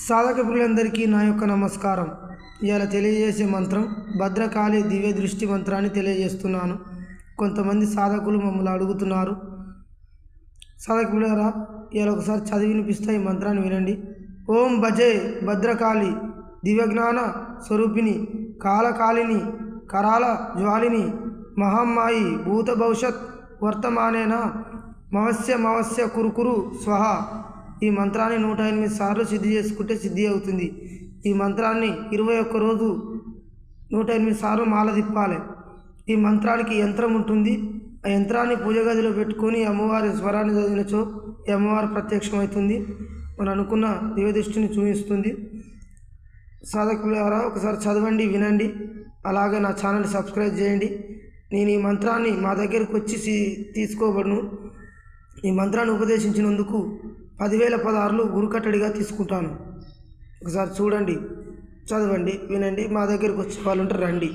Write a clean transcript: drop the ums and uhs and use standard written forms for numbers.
సాధక ప్రియులందరికీ నా యొక్క నమస్కారం. ఇవాళ తెలియజేసే మంత్రం భద్రకాళి దివ్య దృష్టి మంత్రాన్ని తెలియజేస్తున్నాను. కొంతమంది సాధకులు మమ్మల్ని అడుగుతున్నారు, సాధక ప్రియులారా ఇవాళ ఒకసారి చదివి వినిపిస్తా, ఈ మంత్రాన్ని వినండి. ఓం భజే భద్రకాళి దివ్యజ్ఞాన స్వరూపిణి కాళకాళిని కరాల జ్వాలిని మహామ్మాయి భూత భవిష్యత్ వర్తమానేన మవస్య కురుకురు స్వహ. ఈ మంత్రాన్ని 108 సార్లు సిద్ధి చేసుకుంటే సిద్ధి అవుతుంది. ఈ మంత్రాన్ని 21 రోజు 108 సార్లు మాల తిప్పాలి. ఈ మంత్రానికి యంత్రం ఉంటుంది. ఆ యంత్రాన్ని పూజ గదిలో పెట్టుకొని అమ్మవారి స్వరాన్ని చదివినచో ఈ అమ్మవారు ప్రత్యక్షమవుతుంది. మనం అనుకున్న దివ్య దృష్టిని చూపిస్తుంది. సాధకులారా ఒకసారి చదవండి, వినండి. అలాగే నా ఛానల్ సబ్స్క్రైబ్ చేయండి. నేను ఈ మంత్రాన్ని మా దగ్గరకు వచ్చి తీసుకోబడును. ఈ మంత్రాన్ని ఉపదేశించినందుకు 10,000 పదార్లు గురుకట్టడిగా తీసుకుంటాను. ఒకసారి చూడండి, చదవండి, వినండి. మా దగ్గరకు వచ్చే వాళ్ళు ఉంటే రండి.